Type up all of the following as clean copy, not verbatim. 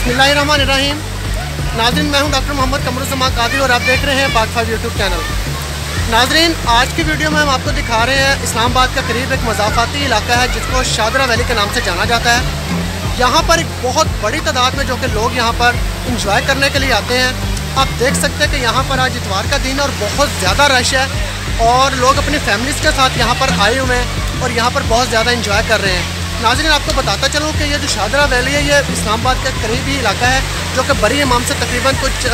बिस्मिल्लाहिर्रहमानिर्रहीम। नाज़रीन, मैं हूं डॉक्टर मोहम्मद कमरुज़्ज़मान कादिर और आप देख रहे हैं बाग 5 यूट्यूब चैनल। नाज़रीन, आज की वीडियो में हम आपको दिखा रहे हैं इस्लामाबाद का करीब एक मज़ाफ़ाती इलाका है जिसको शादरा वैली के नाम से जाना जाता है। यहाँ पर एक बहुत बड़ी तादाद में जो कि लोग यहाँ पर इंजॉय करने के लिए आते हैं। आप देख सकते हैं कि यहाँ पर आज इतवार का दिन है और बहुत ज़्यादा रश है और लोग अपनी फैमिलीज़ के साथ यहाँ पर आए हुए हैं और यहाँ पर बहुत ज़्यादा इंजॉय कर रहे हैं। नाज़रीन, आपको बताता चलूँ कि ये जो शादरा वैली है ये इस्लामाबाद का करीबी इलाका है जो कि बरी इमाम से तकरीबन कुछ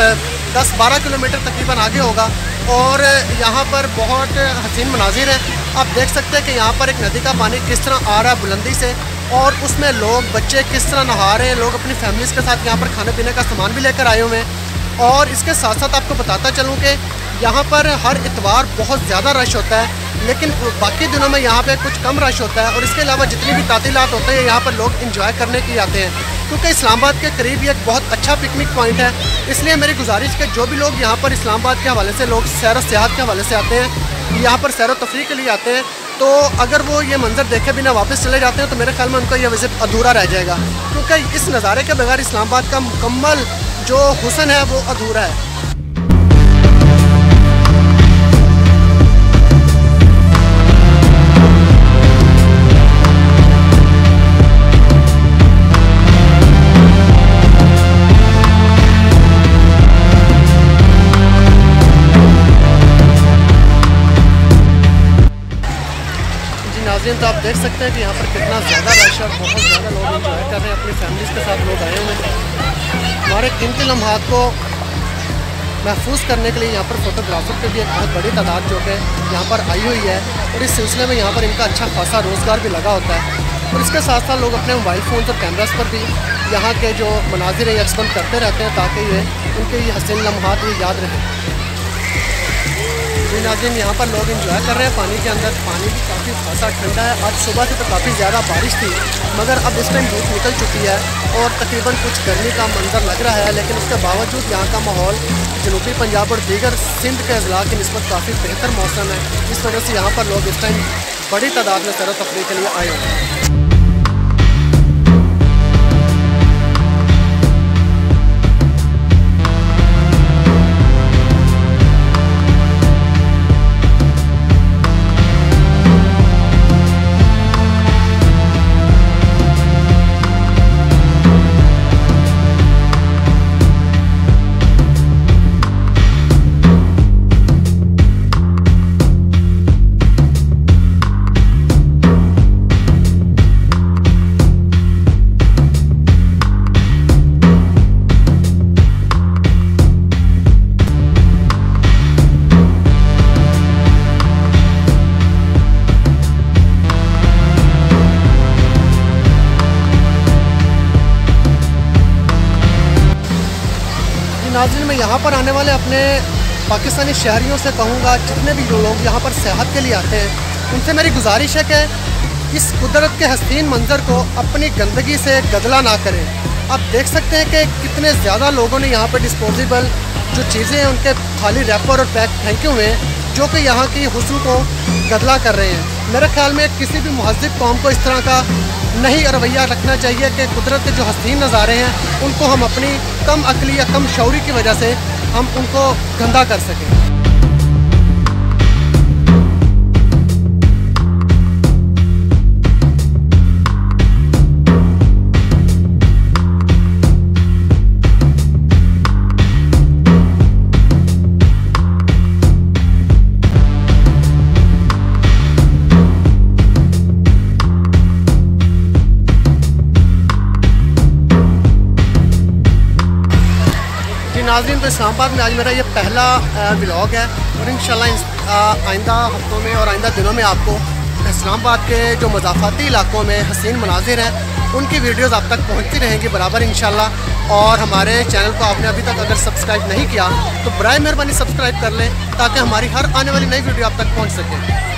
10-12 किलोमीटर तकरीबन आगे होगा और यहाँ पर बहुत हसीन मनाजिर हैं। आप देख सकते हैं कि यहाँ पर एक नदी का पानी किस तरह आ रहा है बुलंदी से और उसमें लोग बच्चे किस तरह नहा रहे हैं। लोग अपनी फैमिलीज़ के साथ यहाँ पर खाने पीने का सामान भी लेकर आए हुए हैं। और इसके साथ साथ आपको बताता चलूँ कि यहाँ पर हर इतवार बहुत ज़्यादा रश होता है, लेकिन बाकी दिनों में यहाँ पे कुछ कम रश होता है। और इसके अलावा जितनी भी तातीलात होते हैं यहाँ पर लोग इंजॉय करने के लिए आते हैं क्योंकि इस्लामाबाद के करीब ये एक बहुत अच्छा पिकनिक पॉइंट है। इसलिए मेरी गुजारिश है जो भी लोग यहाँ पर इस्लामाबाद के हवाले से लोग सैर व सियाहत के हवाले से आते हैं, यहाँ पर सैर व तफरीह के लिए आते हैं, तो अगर वो ये मंजर देखे बिना वापस चले जाते हैं तो मेरे ख्याल में उनका ये विज़िट अधूरा रह जाएगा क्योंकि इस नज़ारे के बगैर इस्लामाबाद का मुकम्मल जो हुस्न है वो अधूरा है। नाज़रीन, तो आप देख सकते हैं कि यहाँ पर कितना ज़्यादा रश है और बहुत ज़्यादा लोग इंजॉय कर रहे हैं, अपनी फैमिलीज़ के साथ लोग आए हुए हैं। हमारे कीमती लम्हात को महफूज करने के लिए यहाँ पर फोटोग्राफर की भी एक बहुत बड़ी तादाद जो कि यहाँ पर आई हुई है और इस सिलसिले में यहाँ पर इनका अच्छा खासा रोज़गार भी लगा होता है। और इसके साथ साथ लोग अपने मोबाइल फ़ोन और कैमरास पर भी यहाँ के जो मनाजिर हैं एक्सपेंड करते रहते हैं ताकि ये उनके ये हसीन लम्हात ये याद रहें। जी नाज़रीन, यहाँ पर लोग इंजॉय कर रहे हैं पानी के अंदर। पानी भी काफ़ी खासा ठंडा है। आज सुबह से तो काफ़ी ज़्यादा बारिश थी मगर अब इस टाइम धूप निकल चुकी है और तकरीबन कुछ गर्मी का मंजर लग रहा है, लेकिन उसके बावजूद यहाँ का माहौल जनूबी पंजाब और दीगर सिंध के अजला की निस्बत काफ़ी बेहतर मौसम है। इस वजह से यहाँ पर लोग इस टाइम बड़ी तादाद में सैर व तफरीह के लिए आए हुए हैं। नाज़रीन, मैं यहाँ पर आने वाले अपने पाकिस्तानी शहरियों से कहूँगा, जितने भी लोग यहाँ पर सेहत के लिए आते हैं उनसे मेरी गुजारिश है कि इस कुदरत के हसीन मंज़र को अपनी गंदगी से गदला ना करें। आप देख सकते हैं कि कितने ज़्यादा लोगों ने यहाँ पर डिस्पोजेबल जो चीज़ें हैं उनके खाली रैपर और पैक फेंके हुए हैं जो कि यहाँ की हुस्न को गदला कर रहे हैं। मेरे ख्याल में किसी भी महज़्ज़िब कौम को इस तरह का नहीं रवैया रखना चाहिए कि कुदरत के जो हसीन नज़ारे हैं उनको हम अपनी कम अक्ली या कम शऊरी की वजह से हम उनको गंदा कर सकें। नाज़रीन, तो इस्लामाबाद में आज मेरा ये पहला व्लॉग है और इंशाल्लाह आइंदा हफ्तों में और आइंदा दिनों में आपको इस्लामाबाद के जो मज़ाफ़ाती इलाकों में हसीन मनाजिर हैं उनकी वीडियोस आप तक पहुंचती रहेंगी बराबर इंशाल्लाह। और हमारे चैनल को आपने अभी तक अगर सब्सक्राइब नहीं किया तो बराए मेहरबानी सब्सक्राइब कर लें ताकि हमारी हर आने वाली नई वीडियो आप तक पहुँच सके।